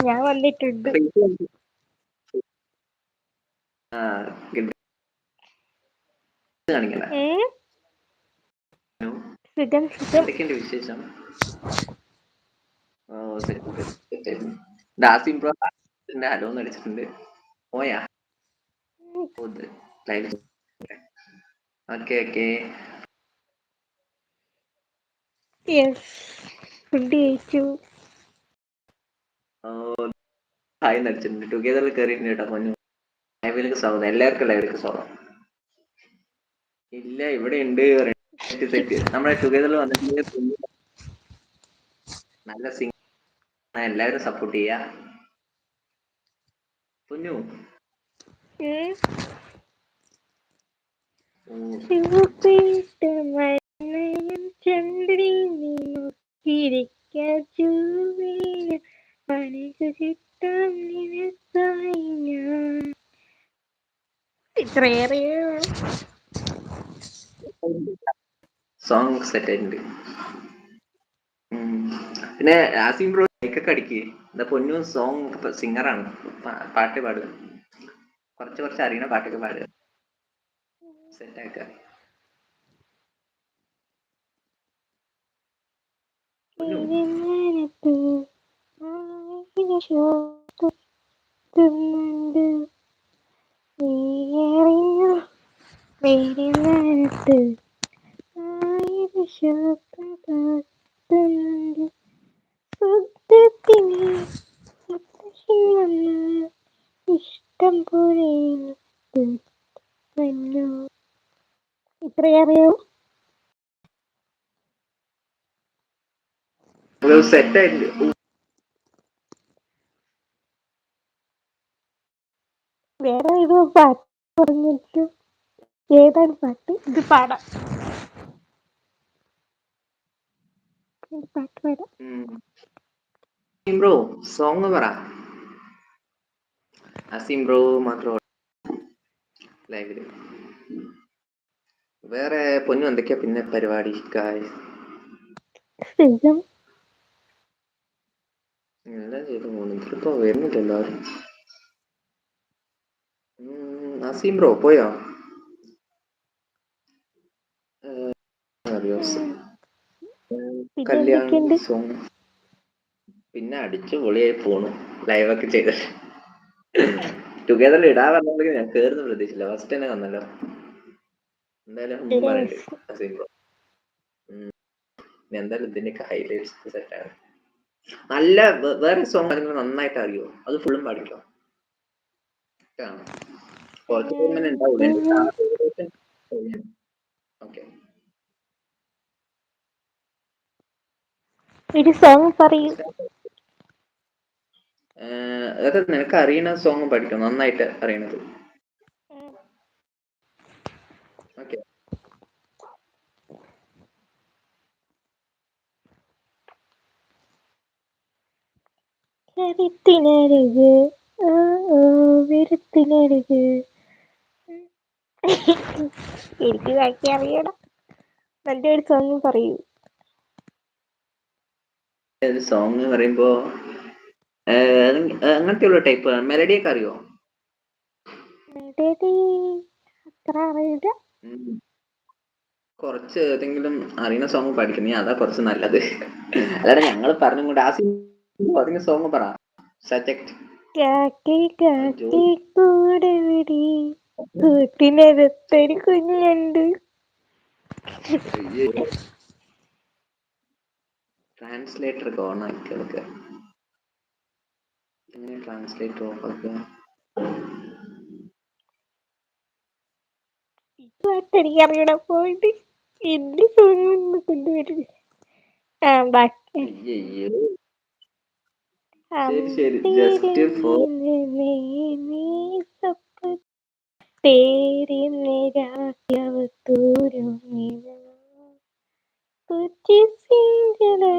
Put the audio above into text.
ഞാൻ വന്നിട്ടുണ്ട്. കാണിക്കണ്ട. എന്തൊക്കെയുണ്ട് വിശേഷം? ഡാസിം ബ്രോ ഹലോ എന്ന് അടിച്ചിട്ടുണ്ട്. പോയാ ഓക്കെ ഓക്കെ. ഫുഡ് കഴിച്ചു. ഹായ് നടിച്ചിട്ടുണ്ട്. ടുഗദറിൽ കയറിയിട്ടുണ്ട് കേട്ടോ. പൊന്നു ലൈവിലേക്ക് സ്വാഗതം. എല്ലാവർക്കും ലൈവിലേക്ക് സ്വാഗതം. ഇല്ല ഇവിടെ ഉണ്ട് സെറ്റ്. നമ്മുടെ ടുഗദറിൽ വന്നിട്ട് നല്ല സിംഗ് എല്ലാവരും സപ്പോർട്ട് ചെയ്യാ. പൊന്നു സോങ് സെറ്റ് ആയിട്ടുണ്ട്. പിന്നെ ആസിം ബ്രോ ഒക്കെ അടിക്ക്. എന്താ പൊന്നു സോങ് സിംഗറാണ്, പാട്ട് പാടുക. കുറച്ച് അറിയണ പാട്ടൊക്കെ പാടുക. സെറ്റ് ആക്ക. ഇഷ്ടം പോലെ ഇത്രയറിയോ? സെറ്റ് ആയിട്ടുണ്ട്. വേറെ ഇത് പാട്ട് പറഞ്ഞിട്ട് ഏതാണ് പാട്ട്? ഇത് പാടാം. പാട്ട് പാടാം. ബ്രോ സോങ് പറ. അസീം ബ്രോ മാത്രം ലൈവില്. വേറെ പൊന്നു എന്തൊക്കെയാ പിന്നെ പരിപാടി? എല്ലാം ചെയ്തു പോകുന്നു. ഇതിപ്പോ വരുന്നില്ലല്ലോ ആരും. അസീം ബ്രോ പോയോ? കല്യാൺ സോങ് പിന്നെ അടിച്ചു പൊളിയായി പോണു. ലൈവൊക്കെ ചെയ്ത ടുഗദറിൽ ഇടാൻ പറഞ്ഞെങ്കിൽ ഞാൻ കേറുന്ന പ്രതീക്ഷിച്ചില്ല. ഫസ്റ്റ് തന്നെ വന്നല്ലോ. എന്തായാലും പറയുന്നുണ്ട് അസീം ബ്രോ. എന്തായാലും ഇതിന്റെയൊക്കെ ഹൈലൈറ്റ്സ് സെറ്റാണ്. നല്ല വേറെ സോങ് നിങ്ങൾ നന്നായിട്ട് അറിയോ? അത് ഫുള്ളും പാടിക്കോ. കുറച്ച് പേര് ഉണ്ടാവില്ല. ഓക്കെ, ഒരു സോങ് പറയൂ. അതൊക്കെ നിനക്ക് അറിയണ സോങ് പഠിക്കണം, നന്നായിട്ട് അറിയണത്. ഓക്കെ, കരുത്തിനഴക് വെറുത്തിനഴക് എനിക്ക് ബാക്കി അറിയണം. നല്ലൊരു സോങ് പറയൂ. സോങ് പറയുമ്പോ അങ്ങനത്തെയുള്ള ടൈപ്പ് മെലഡി ഒക്കെ അറിയോ? മെലഡി അത്ര അറിയില്ല. കുറച്ച് ഏതെങ്കിലും അറിയുന്ന സോങ് പഠിക്കുന്നേ, അതാ കുറച്ച് നല്ലത്. അല്ലാതെ ഞങ്ങൾ പറഞ്ഞും കൊണ്ട് ആദ്യം സോങ് പറ. സജക്ട് കൂട്ടിനകത്തൊരു കുഞ്ഞുണ്ട്. ട്രാൻസ്ലേറ്റർ ഓൺ ആക്കിയൊക്കെ എങ്ങനെ ട്രാൻസ്ലേറ്റർ ഓഫ് ആക്കുക? പാട്ട് എനിക്കറിയണം. പോയിട്ട് എന്ത് സോങ് ഒന്ന് കൊണ്ടുവരുന്നത്. ശരി ജസ്റ്റ് ഫോർ तेरे मेरा क्या तूरो मेरा तुझसे जला